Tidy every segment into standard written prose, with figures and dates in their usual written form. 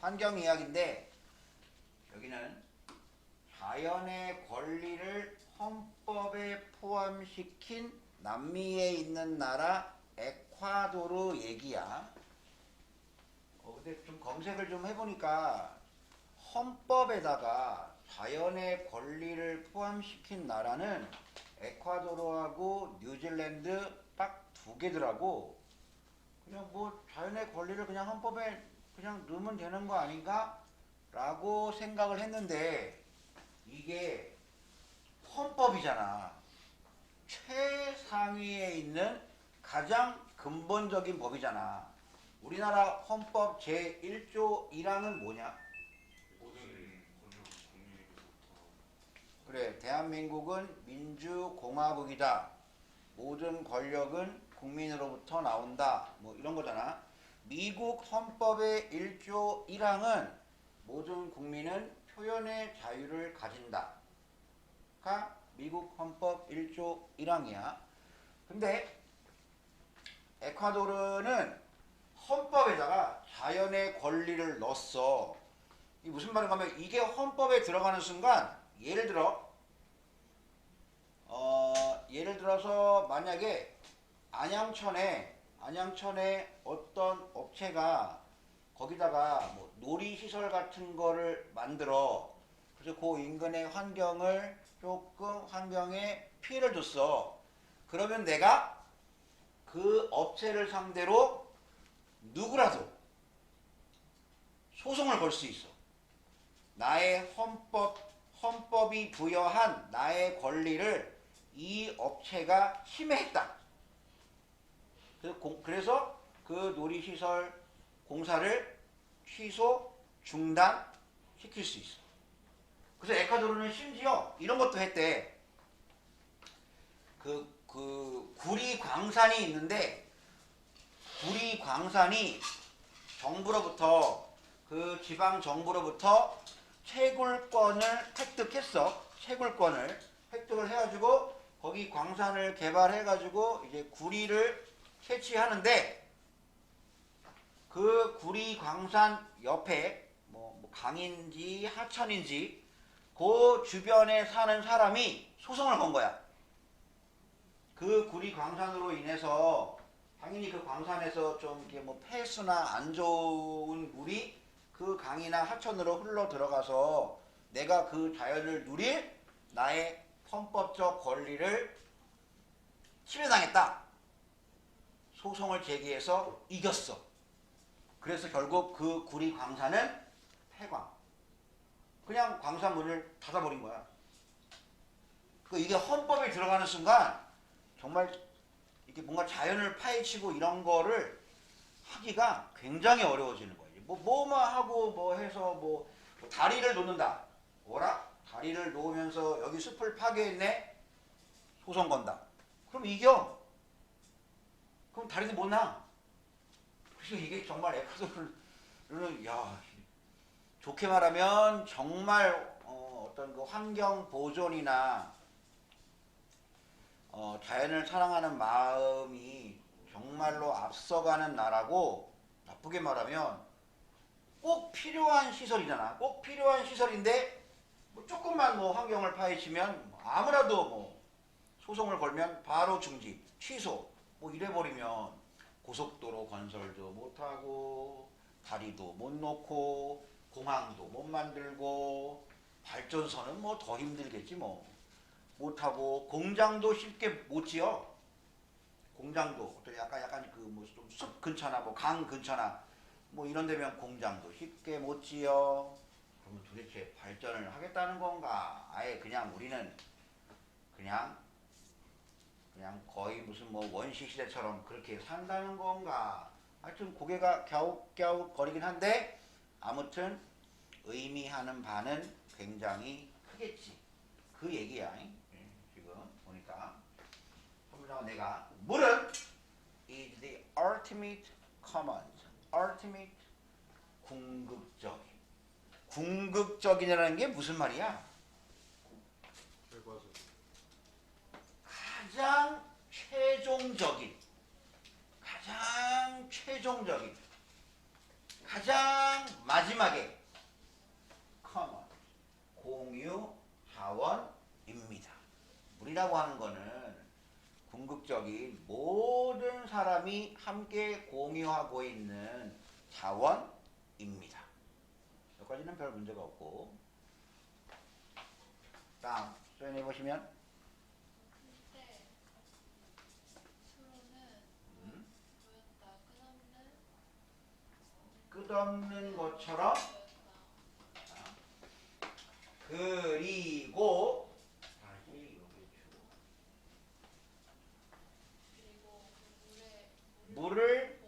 환경 이야기인데 여기는 자연의 권리를 헌법에 포함시킨 남미에 있는 나라 에콰도르 얘기야. 근데 좀 검색을 좀 해보니까 헌법에다가 자연의 권리를 포함시킨 나라는 에콰도르하고 뉴질랜드 딱 두 개더라고. 그냥 뭐 자연의 권리를 그냥 헌법에 그냥 넣으면 되는 거 아닌가? 라고 생각을 했는데 이게 헌법이잖아. 최상위에 있는 가장 근본적인 법이잖아. 우리나라 헌법 제1조 1항은 뭐냐? 그래, 대한민국은 민주공화국이다. 모든 권력은 국민으로부터 나온다. 뭐 이런 거잖아. 미국 헌법의 1조 1항은 모든 국민은 표현의 자유를 가진다. 가 미국 헌법 1조 1항이야. 근데 에콰도르는 헌법에다가 자연의 권리를 넣었어. 이 무슨 말인가 하면 이게 헌법에 들어가는 순간 예를 들어서 만약에 안양천에 어떤 업체가 거기다가 뭐 놀이시설 같은 거를 만들어. 그래서 그 인근의 환경을 조금 환경에 피해를 줬어. 그러면 내가 그 업체를 상대로 누구라도 소송을 걸 수 있어. 나의 헌법이 부여한 나의 권리를 이 업체가 침해했다. 그래서 그 놀이시설 공사를 취소, 중단시킬 수 있어. 그래서 에콰도르는 심지어 이런 것도 했대. 구리 광산이 있는데 구리 광산이 정부로부터 그 지방 정부로부터 채굴권을 획득했어. 채굴권을 획득을 해가지고 거기 광산을 개발해가지고 이제 구리를 채취하는데 그 구리 광산 옆에 뭐 강인지 하천인지 그 주변에 사는 사람이 소송을 건 거야. 그 구리 광산으로 인해서 당연히 그 광산에서 좀 이렇게 뭐 폐수나 안 좋은 물이 그 강이나 하천으로 흘러 들어가서 내가 그 자연을 누릴 나의 헌법적 권리를 침해당했다. 소송을 제기해서 이겼어. 그래서 결국 그 구리 광산은 폐광. 그냥 광산 문을 닫아버린 거야. 이게 헌법에 들어가는 순간 정말 이게 뭔가 자연을 파헤치고 이런 거를 하기가 굉장히 어려워지는 거예요. 뭐만 하고 뭐 해서 뭐 다리를 놓는다. 뭐라? 다리를 놓으면서 여기 숲을 파괴했네? 소송 건다. 그럼 이겨. 그럼 다리도 못 나. 그래서 이게 정말 에콰도르는 야 좋게 말하면 정말 어떤 그 환경 보존이나 자연을 사랑하는 마음이 정말로 앞서가는 나라고 나쁘게 말하면 꼭 필요한 시설이잖아. 꼭 필요한 시설인데 뭐 조금만 뭐 환경을 파헤치면 아무라도 뭐 소송을 걸면 바로 중지, 취소 뭐 이래버리면 고속도로 건설도 못하고 다리도 못 놓고 공항도 못 만들고 발전소는 뭐 더 힘들겠지 뭐 못하고 공장도 쉽게 못 지어. 공장도 약간 그 뭐 좀 숲 근처나 뭐 강 근처나 뭐 이런 데면 공장도 쉽게 못 지어. 그러면 도대체 발전을 하겠다는 건가? 아예 그냥 우리는 그냥 거의 무슨 뭐 원시 시대처럼 그렇게 산다는 건가? 하여튼 고개가 갸웃갸웃 거리긴 한데 아무튼 의미하는 바는 굉장히 크겠지. 그 얘기야. 지금 보니까 선물장은 내가 물은 is the ultimate commons. ultimate 궁극적인. 궁극적이라는 게 무슨 말이야? 가장 최종적인, 가장 마지막에 common 공유 자원입니다. 물이라고 하는 거는 궁극적인 모든 사람이 함께 공유하고 있는 자원입니다. 여기까지는 별 문제가 없고, 다음 수행해 보시면 근데 수로는 보였다. 끝없는 것처럼 보였다. 그리고 다시 여기 그리고 그 물을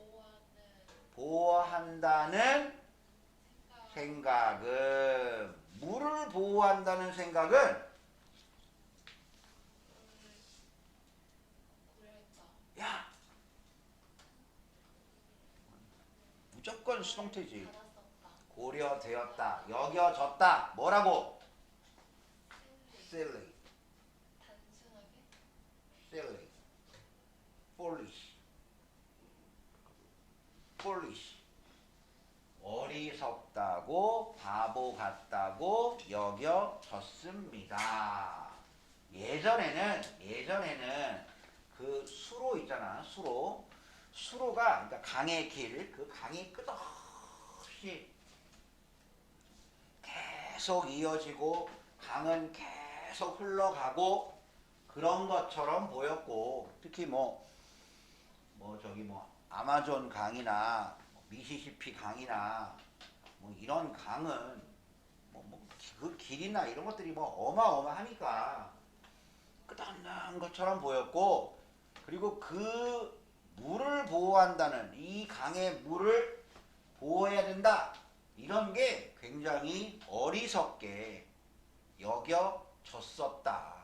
보호한다는 생각 생각은, 물을 보호한다는 생각은 고려했다. 야 무조건 수동태지. 받았었다. 고려되었다, 여겨졌다. 뭐라고? silly, 단순하게 silly, foolish, foolish. 어리석다고, 바보 같다고 여겨졌습니다. 예전에는 그 수로 있잖아, 수로가 그러니까 강의 길, 그 강이 끝없이 계속 이어지고 강은 계속 흘러가고 그런 것처럼 보였고, 특히 아마존 강이나 미시시피 강이나 이런 강은 그 길이나 이런 것들이 어마어마하니까 끝없는 것처럼 보였고, 그리고 그 물을 보호한다는, 이 강의 물을 보호해야 된다, 이런 게 굉장히 어리석게 여겨졌었다.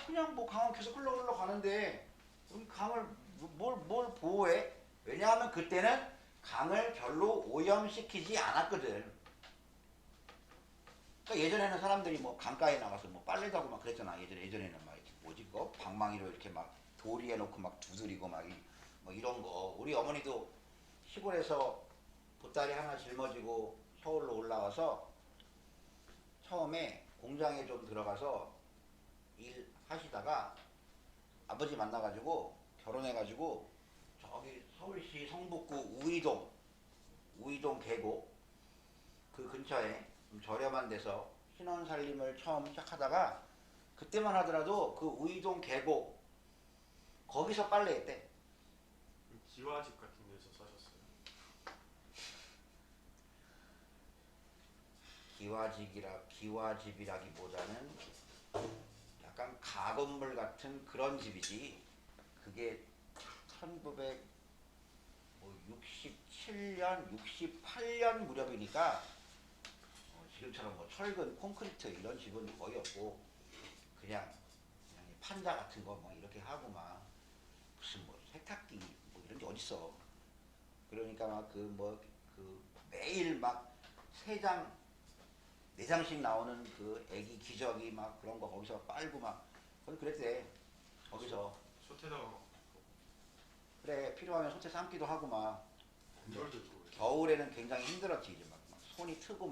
그냥 강은 계속 흘러 가는데 여기 강을 뭘 보호해? 왜냐하면 그때는 강을 별로 오염시키지 않았거든. 그러니까 예전에는 사람들이 강가에 나가서 빨래도 하고 그랬잖아. 예전에는 뭐지 그거 방망이로 이렇게 돌 위에 놓고 두드리고 이런 거. 우리 어머니도 시골에서 보따리 하나 짊어지고 서울로 올라와서 처음에 공장에 좀 들어가서 일 하시다가 아버지 만나가지고 결혼해가지고 저기 서울시 성북구 우이동 계곡 그 근처에 좀 저렴한 데서 신혼살림을 처음 시작하다가, 그때만 하더라도 그 우이동 계곡 거기서 빨래했대. 기와집 같은 데서 사셨어요? 기와집이라기보다는 약간 가건물 같은 그런 집이지. 그게 1967년, 68년 무렵이니까 지금처럼 철근, 콘크리트 이런 집은 거의 없고 그냥 판자 같은 거 이렇게 하고 무슨 세탁기 이런 게 어딨어. 그러니까 매일 세 장, 네 장씩 나오는 그 애기 기저귀 그런 거 거기서 빨고 거기 그랬대. 거기서 솥에다가 그래, 필요하면 소태 삶기도 하고 건물도 있고 그래서. 겨울에는 굉장히 힘들었지. 이제 손이 트고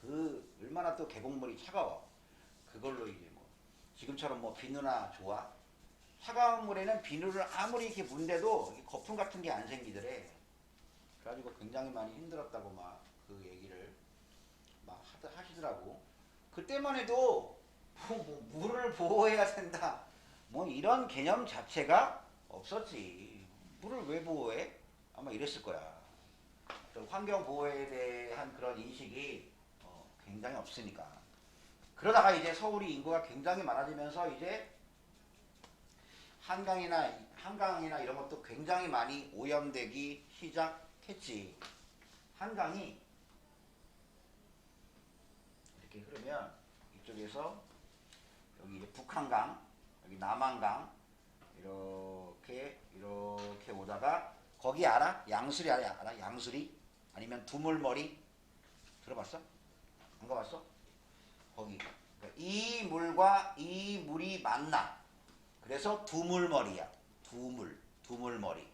그 얼마나 또 계곡물이 차가워. 그걸로 이제 지금처럼 비누나 좋아. 차가운 물에는 비누를 아무리 이렇게 문대도 거품 같은 게 안 생기더래. 그래가지고 굉장히 많이 힘들었다고 그 얘기를 하시더라고. 그때만 해도 물을 보호해야 된다, 이런 개념 자체가 없었지. 물을 왜 보호해? 아마 이랬을 거야. 환경 보호에 대한 그런 인식이 굉장히 없으니까. 그러다가 이제 서울이 인구가 굉장히 많아지면서 이제 한강이나 이런 것도 굉장히 많이 오염되기 시작했지. 한강이 이렇게 흐르면 이쪽에서 여기 이제 북한강, 여기 남한강 이렇게 오다가 거기 알아? 양수리 알아? 양수리? 아니면 두물머리? 들어봤어? 안 가봤어? 거기 그러니까 이 물과 이 물이 만나. 그래서 두물머리야. 두물머리.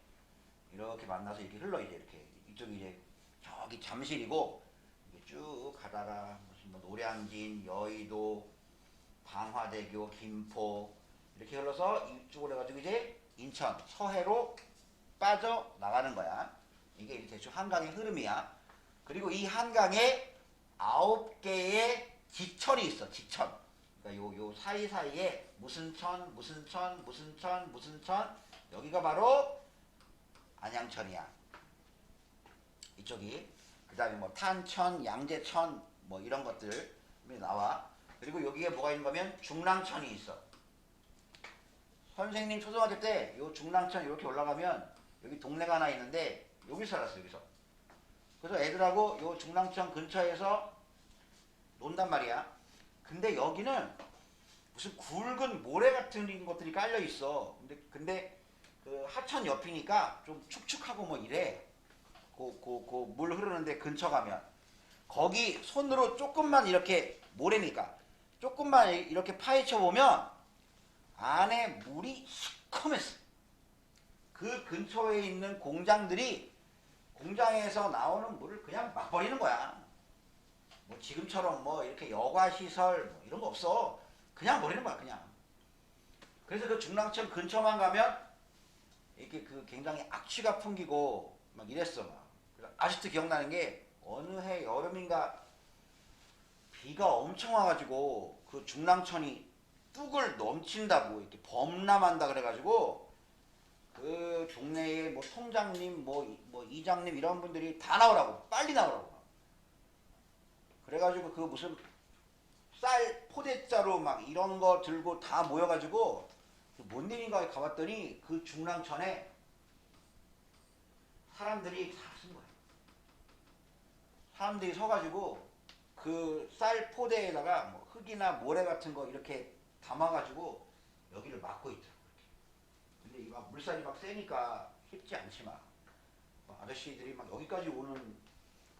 이렇게 만나서 이렇게 흘러. 이제 이렇게 이쪽이 이제 저기 잠실이고 쭉 가다가 무슨 뭐 노량진, 여의도, 방화대교, 김포 이렇게 흘러서 이쪽으로 해가지고 이제 인천, 서해로 빠져 나가는 거야. 이게 대충 한강의 흐름이야. 그리고 이 한강에 9개의 지천이 있어. 지천. 그러니까 요 사이사이에 무슨 천, 무슨 천, 무슨 천, 무슨 천. 여기가 바로 안양천이야. 이쪽이. 그 다음에 뭐 탄천, 양재천 뭐 이런 것들이 나와. 그리고 여기에 뭐가 있는 거면 중랑천이 있어. 선생님 초등학교 때 요 중랑천 이렇게 올라가면 여기 동네가 하나 있는데 여기 살았어. 여기서. 그래서 애들하고 요 중랑천 근처에서 논단 말이야. 근데 여기는 무슨 굵은 모래 같은 것들이 깔려 있어. 근데 그 하천 옆이니까 좀 축축하고 뭐 이래. 그 물 흐르는데 근처 가면 거기 손으로 조금만 이렇게 모래니까 조금만 이렇게 파헤쳐 보면 안에 물이 시커맸어. 그 근처에 있는 공장들이 공장에서 나오는 물을 그냥 막 버리는 거야. 뭐 지금처럼 뭐 이렇게 여과 시설 뭐 이런 거 없어. 그냥 버리는 거야, 그냥. 그래서 그 중랑천 근처만 가면 이렇게 그 굉장히 악취가 풍기고 막 이랬어. 막. 그래서 아직도 기억나는 게 어느 해 여름인가 비가 엄청 와가지고 그 중랑천이 뚝을 넘친다고 이렇게 범람한다 그래가지고 그 동네에 뭐 통장님 뭐 이장님 이런 분들이 다 나오라고 빨리 나오라고 그래가지고 그 무슨 쌀 포대자루 막 이런 거 들고 다 모여가지고 뭔 일인가 가봤더니 그 중랑천에 사람들이 다 쓴 거야. 사람들이 서가지고 그 쌀 포대에다가 뭐 흙이나 모래 같은 거 이렇게 담아가지고 여기를 막고 있더라고. 근데 이 막 물살이 막 세니까 쉽지 않지만 아저씨들이 막 여기까지 오는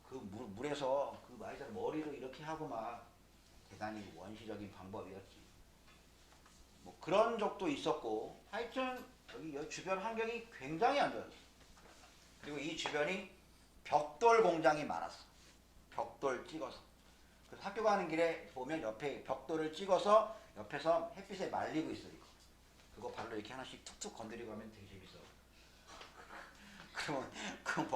그 물에서 그 아이들 머리를 이렇게 하고 막 대단히 원시적인 방법이었지. 뭐 그런 적도 있었고 하여튼 여기 주변 환경이 굉장히 안 좋았어. 그리고 이 주변이 벽돌 공장이 많았어. 벽돌 찍어서. 그래서 학교 가는 길에 보면 옆에 벽돌을 찍어서 옆에서 햇빛에 말리고 있어. 그거 발로 이렇게 하나씩 툭툭 건드리고 하면 되게 재밌어. 그러면 그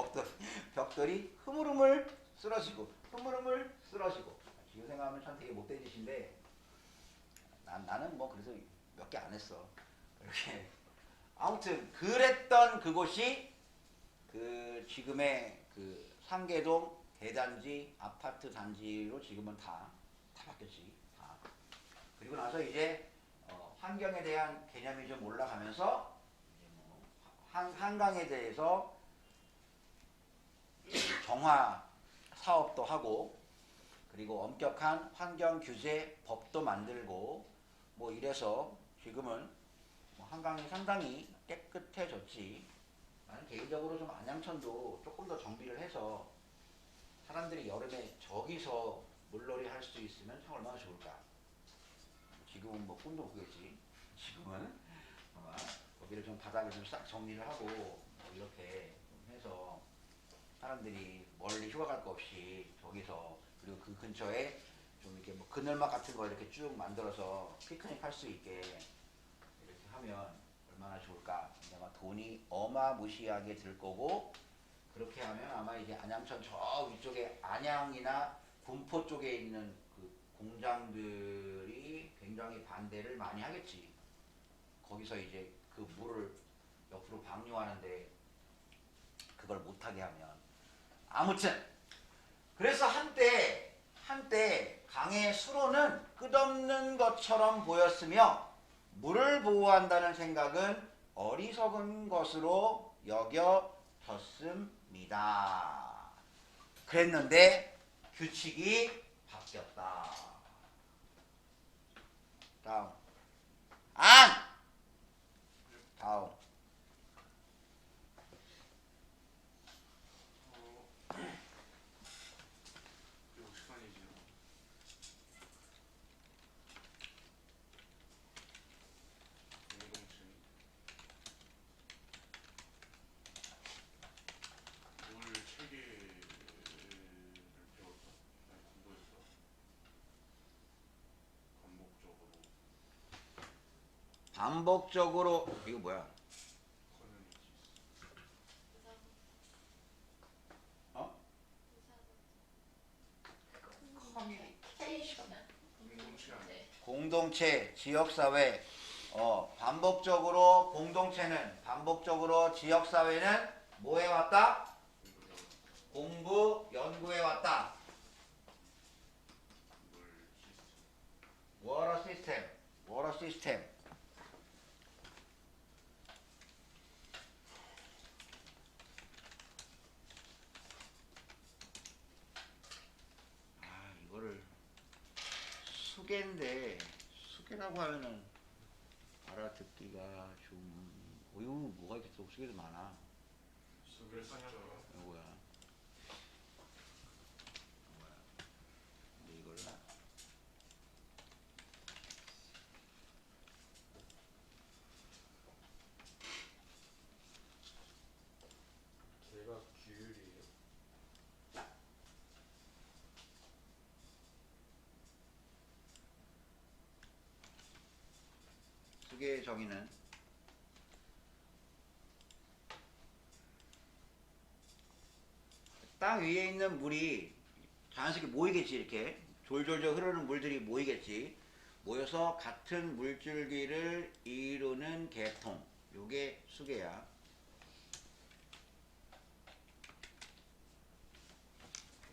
벽돌이 흐물흐물 쓰러지고 흐물흐물 쓰러지고. 지금 생각하면 참 되게 못된 짓인데 나는 뭐 그래서 몇 개 안 했어. 이렇게 아무튼 그랬던 그곳이 그 지금의 그 상계동 대단지 아파트 단지로 지금은 다 바뀌었지. 다. 그리고 나서 이제 환경에 대한 개념이 좀 올라가면서 이제 뭐 한강에 대해서 정화 사업도 하고 그리고 엄격한 환경 규제 법도 만들고 뭐 이래서 지금은 뭐 한강이 상당히 깨끗해졌지. 나는 개인적으로 좀 안양천도 조금 더 정비를 해서 사람들이 여름에 저기서 물놀이 할 수 있으면 참 얼마나 좋을까. 지금은 뭐 꿈도 못 꾸겠지. 지금은 아마 거기를 좀 바닥을 좀 싹 정리를 하고 뭐 이렇게 좀 해서 사람들이 멀리 휴가 갈 거 없이 저기서 그리고 그 근처에 좀 이렇게 뭐 그늘막 같은 거 이렇게 쭉 만들어서 피크닉 할 수 있게 이렇게 하면 얼마나 좋을까. 근데 아마 돈이 어마무시하게 들 거고 그렇게 하면 아마 이제 안양천 저 위쪽에 안양이나 군포 쪽에 있는 그 공장들이 굉장히 반대를 많이 하겠지. 거기서 이제 그 물을 옆으로 방류하는데 그걸 못하게 하면. 아무튼 그래서 한때 강의 수로는 끝없는 것처럼 보였으며 물을 보호한다는 생각은 어리석은 것으로 여겨졌습니다. 그랬는데 규칙이 바뀌었다. 다음. 다음. 그리고 시간이지. 공동체. 물 체계를 배웠다. 반복적으로 이거 뭐야? 어? 커뮤니케이션. 공동체, 지역사회. 반복적으로 공동체는 반복적으로 지역사회는 뭐 해왔다? 공부, 연구해 왔다. 워터 시스템. 워터 시스템. 이거를 수계인데 수계라고 하면은 알아듣기가 좀 뭐가 이렇게 또 수계도 많아. 수비를 상향하라. 뭐야? 근데 이걸 걔가 규율이에요. 수계의 정의는 땅 위에 있는 물이 자연스럽게 모이겠지. 이렇게 졸졸졸 흐르는 물들이 모이겠지. 모여서 같은 물줄기를 이루는 계통. 요게 수계야.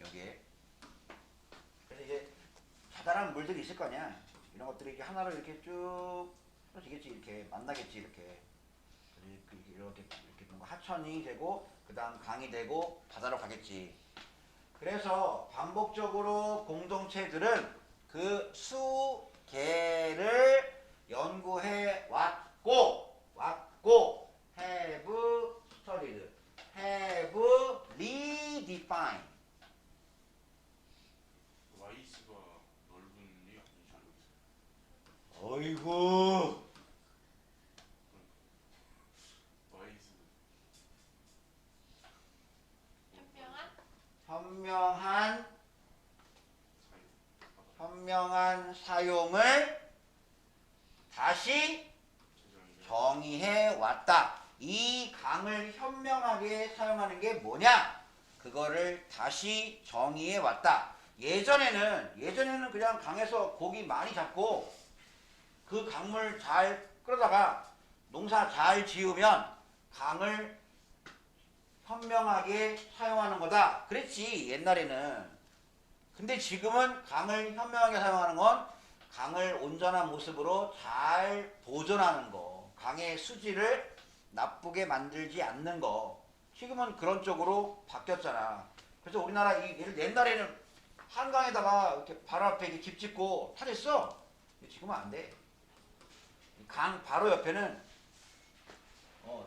여기에. 그래서 이제 자잘한 물들이 있을 거 아니야. 이런 것들이 이렇게 하나로 이렇게 쭉 풀어지겠지. 이렇게 만나겠지. 이렇게. 이렇게 뭔가 하천이 되고 그 다음 강이 되고 바다로 가겠지. 그래서 반복적으로 공동체들은 그 수계를 연구해 왔고 have studied, have redefined. 와이스가 넓은 이 아니죠 여기서. 어이구. 와이스 현명한 현명한 사용을 다시 정의해 왔다. 이 강을 현명하게 사용하는 게 뭐냐? 그거를 다시 정의해 왔다. 예전에는 그냥 강에서 고기 많이 잡고 그 강물 잘 끌어다가 농사 잘 지으면 강을 현명하게 사용하는 거다. 그랬지 옛날에는. 근데 지금은 강을 현명하게 사용하는 건 강을 온전한 모습으로 잘 보존하는 거. 강의 수질을 나쁘게 만들지 않는 거. 지금은 그런 쪽으로 바뀌었잖아. 그래서 우리나라 옛날에는 한강에다가 이렇게 바로 앞에 이렇게 집 짓고 타댔어. 지금은 안 돼. 강 바로 옆에는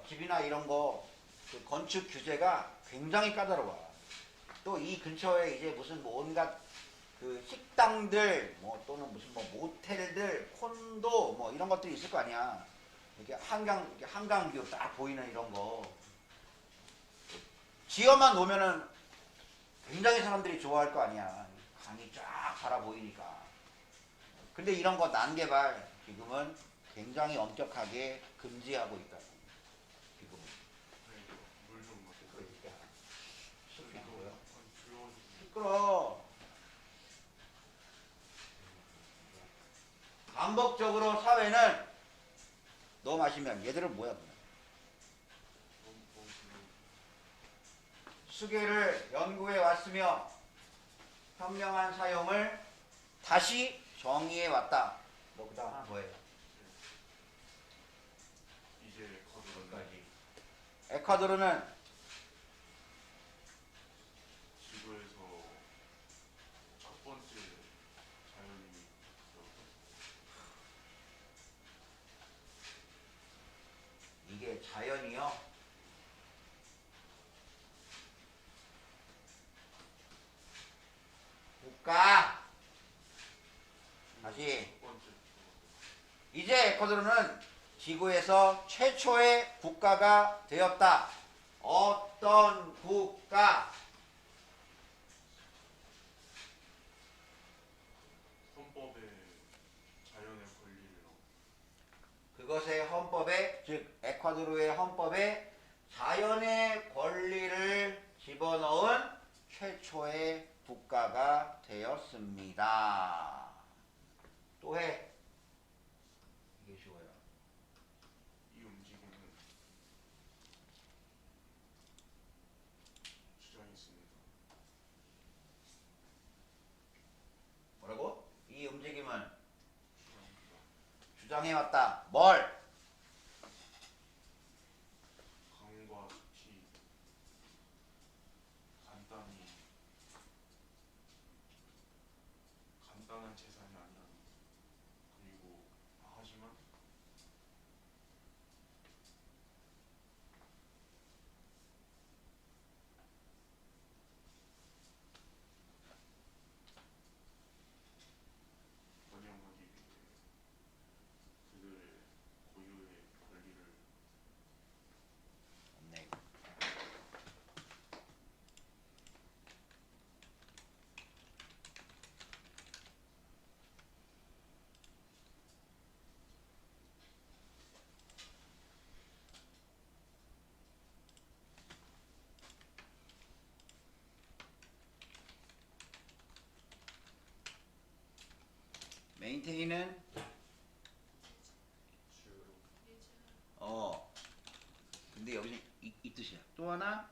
집이나 이런 거 그 건축 규제가 굉장히 까다로워. 또 이 근처에 이제 무슨 뭐 온갖 그 식당들 뭐 또는 무슨 뭐 모텔들 콘도 뭐 이런 것들이 있을 거 아니야. 이렇게 한강뷰 딱 보이는 이런 거 지어만 놓으면은 굉장히 사람들이 좋아할 거 아니야. 강이 쫙 바라 보이니까. 근데 이런 거 난개발 지금은 굉장히 엄격하게 금지하고 있다. 지금은. 물좀 마셔. 그러니까 조용하게. 시끄러. 반복적으로 사회는 너 마시면 얘들은 뭐야? 수계를 연구해 왔으며 현명한 사용을 다시 정의해 왔다. 뭐 그다음 하나 더 해. 이제 여기까지. 에콰도르는 지구에서 첫 번째 자연이 이게 자연이요. 국가. 다시. 첫 번째 이제 에콰도르는 지구에서 최초의 국가가 되었다. 어떤 국가? 헌법에 자연의 권리를 그것의 헌법에, 즉 에콰도르의 헌법에 자연의 권리를 집어넣은 최초의 국가가 되었습니다. 또 해. 이게 쉬워요. 이 움직임은 주장했습니다. 뭐라고? 이 움직임은 주장합니다. 주장해왔다. 뭘? 강과 숲이 간단한 재산이 아니라 그리고 하지만 번영하기 위해 그들의 고유의 권리를 없네. 메인테인은 주로 유주. 근데 여기서 이 뜻이야. 또 하나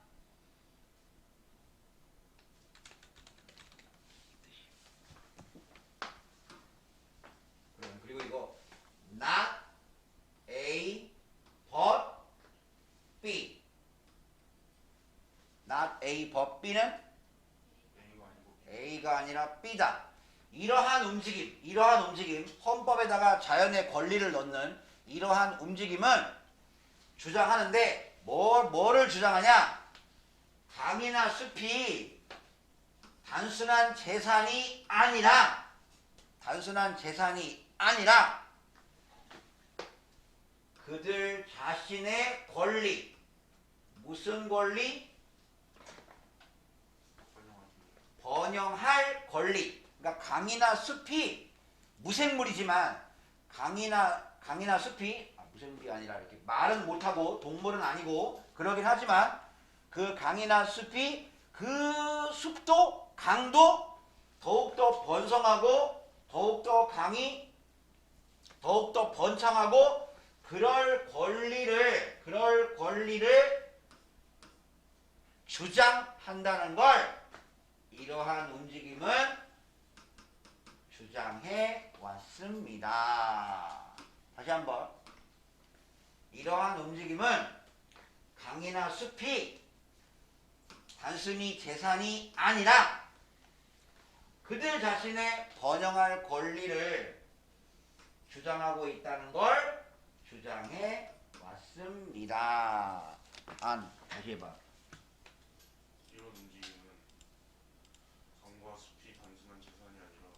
그리고 이거 not A but B. not A but B는 A가 아니고 A가 아니라 B다. 이러한 움직임, 헌법에다가 자연의 권리를 넣는 이러한 움직임은 주장하는데 뭐를 주장하냐? 강이나 숲이 단순한 재산이 아니라 그들 자신의 권리, 무슨 권리? 번영하기 위해 번영할 권리. 그러니까 강이나 숲이 무생물이지만 강이나 숲이 무생물이 아니라 이렇게 말은 못하고 동물은 아니고 그러긴 하지만 그 강이나 숲이 그 숲도 강도 더욱더 번성하고 더욱더 강이 더욱더 번창하고 그럴 권리를 주장한다는 걸 이러한 움직임은 주장해 왔습니다. 다시 한번. 이러한 움직임은 강이나 숲이 단순히 재산이 아니라 그들 자신의 번영할 권리를 주장하고 있다는 걸 주장해 왔습니다. 다시 해봐. 이런 움직임은 강과 숲이 단순한 재산이 아니라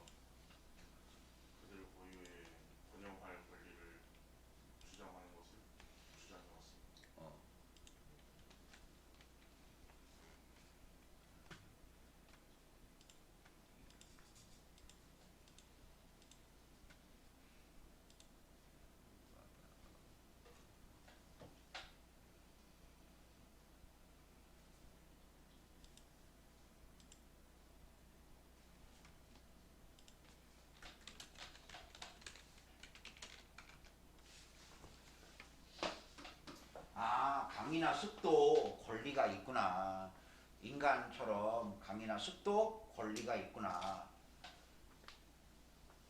그들 고유의 번영할 권리를 주장하는 것을 주장해왔습니다. 어. 강이나 숲도 권리가 있구나. 인간처럼 강이나 숲도 권리가 있구나.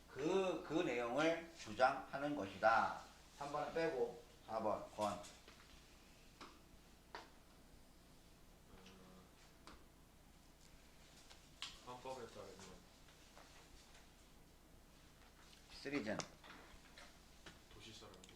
그 내용을 주장하는 것이다. 3번은 빼고 4번 권. 헌법에 따르면 시리즌. 도시 사람들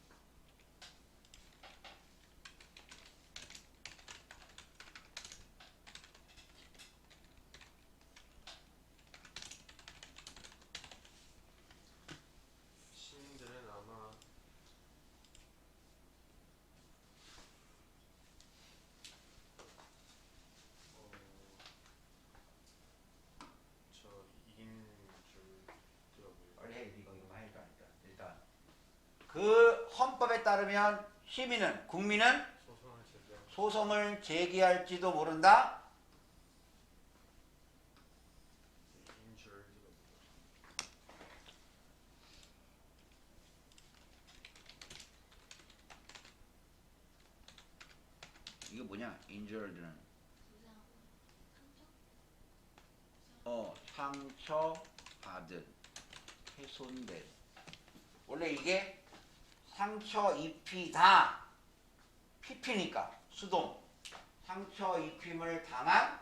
시민들은 아마 저 2인줄더라고요. 빨리 해. 이거 하니까 일단 그 헌법에 따르면 시민은 국민은 소송할 제도. 소송을 제기할지도 모른다. 인줄. 이거 뭐냐? 인주얼드는 상처받은 훼손된. 원래 이게 상처 입히다 PP니까 수동 상처 입힘을 당한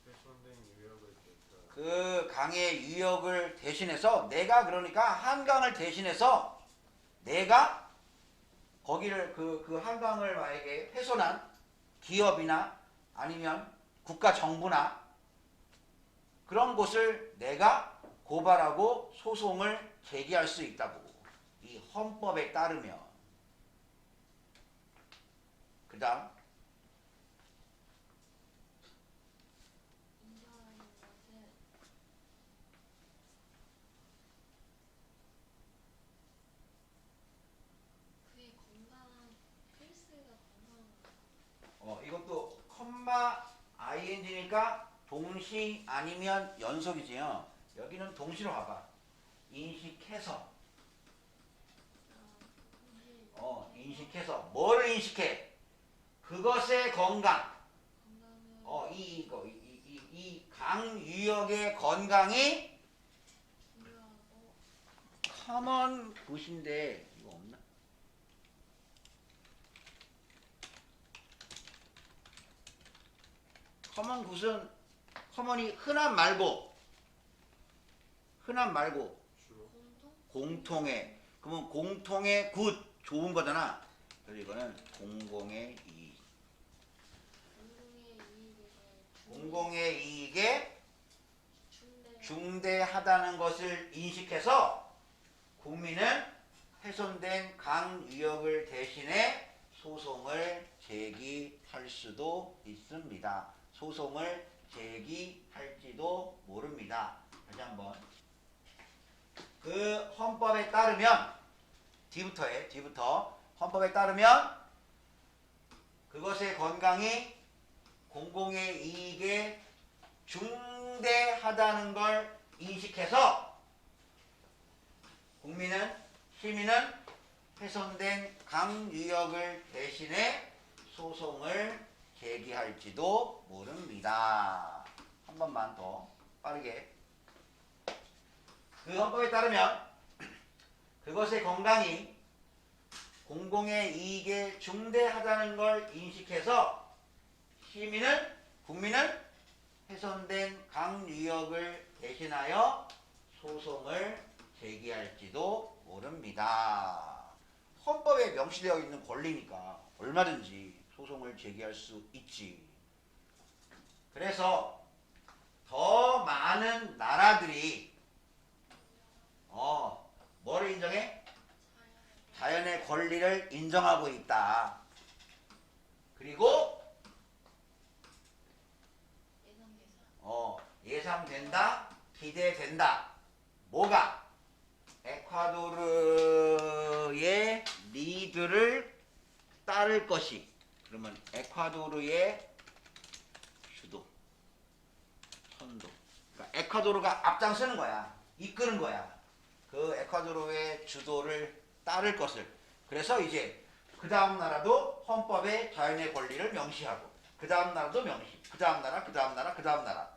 훼손된 유역을 대가. 그 강의 유역을 대신해서 내가 그러니까 한강을 대신해서 내가 거기를 그 한강을 만약에 훼손한 기업이나 아니면 국가 정부나 그런 곳을 내가 고발하고 소송을 제기할 수 있다고. 이 헌법에 따르면. 그 다음 인정하는 것은 그의 건강한 헬스가 건강한 이것도 컴마 ing니까 동시 아니면 연속이지요. 여기는 동시로 가봐. 인식해서. 인식해서 뭐를 인식해? 그것의 건강. 건강을 이 강유역의 건강이 중요하고 커먼 굿인데 이거 없나? 커먼 굿은 커먼이 흔한 말고 주로. 공통의. 그러면 공통의 굿 좋은 거잖아. 그래서 이거는 공공의 이익. 공공의 이익에 중대하다는 것을 인식해서 국민은 훼손된 강유역을 대신해 소송을 제기할 수도 있습니다. 소송을 제기할지도 모릅니다. 다시 한번. 그 헌법에 따르면 뒤부터 헌법에 따르면 그것의 건강이 공공의 이익에 중대하다는 걸 인식해서 시민은 훼손된 강유역을 대신해 소송을 제기할지도 모릅니다. 한 번만 더 빠르게. 그 헌법에 따르면 그것의 건강이 공공의 이익에 중대하다는 걸 인식해서 국민은 훼손된 강유역을 대신하여 소송을 제기할지도 모릅니다. 헌법에 명시되어 있는 권리니까 얼마든지 소송을 제기할 수 있지. 그래서 더 많은 나라들이 뭐를 인정해? 자연의 권리를 인정하고 있다. 그리고 예상된다, 기대된다. 뭐가? 에콰도르의 리드를 따를 것이. 그러면 에콰도르의 주도, 선도. 그러니까 에콰도르가 앞장서는 거야. 이끄는 거야. 그 에콰도르의 주도를 따를 것을. 그래서 이제 그 다음 나라도 헌법에 자연의 권리를 명시하고 그 다음 나라도 명시. 그 다음 나라, 그 다음 나라, 그 다음 나라.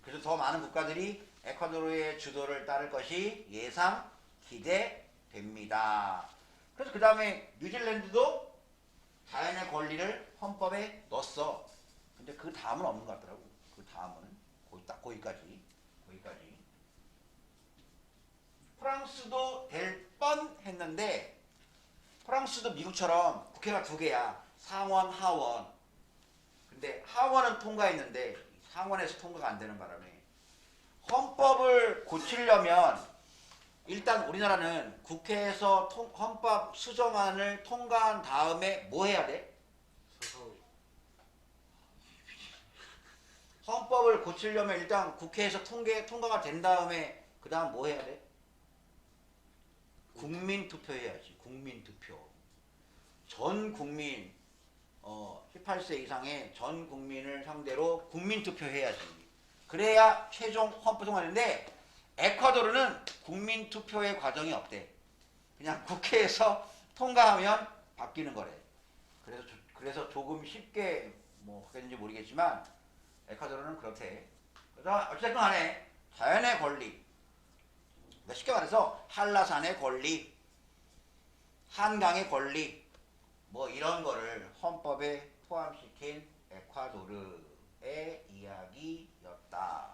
그래서 더 많은 국가들이 에콰도르의 주도를 따를 것이 예상 기대됩니다. 그래서 그 다음에 뉴질랜드도 자연의 권리를 헌법에 넣었어. 근데 그 다음은 없는 것 같더라고. 그 다음은 거기까지. 프랑스도 될 뻔했는데 프랑스도 미국처럼 국회가 두 개야. 상원, 하원. 근데 하원은 통과했는데 상원에서 통과가 안 되는 바람에 헌법을 고치려면 일단 우리나라는 국회에서 헌법 수정안을 통과한 다음에 뭐 해야 돼? 서서히. 헌법을 고치려면 일단 국회에서 통과가 된 다음에 그 다음 뭐 해야 돼? 국민 투표해야지. 국민 투표. 전 국민 18세 이상의 전 국민을 상대로 국민 투표해야지. 그래야 최종 헌법 통과하는데 에콰도르는 국민 투표의 과정이 없대. 그냥 국회에서 통과하면 바뀌는 거래. 그래서 조금 쉽게 뭐 하겠는지 모르겠지만 에콰도르는 그렇대. 그래서 어쨌든 간에 자연의 권리, 그러니까 쉽게 말해서 한라산의 권리, 한강의 권리, 뭐 이런 거를 헌법에 포함시킨 에콰도르의 이야기였다.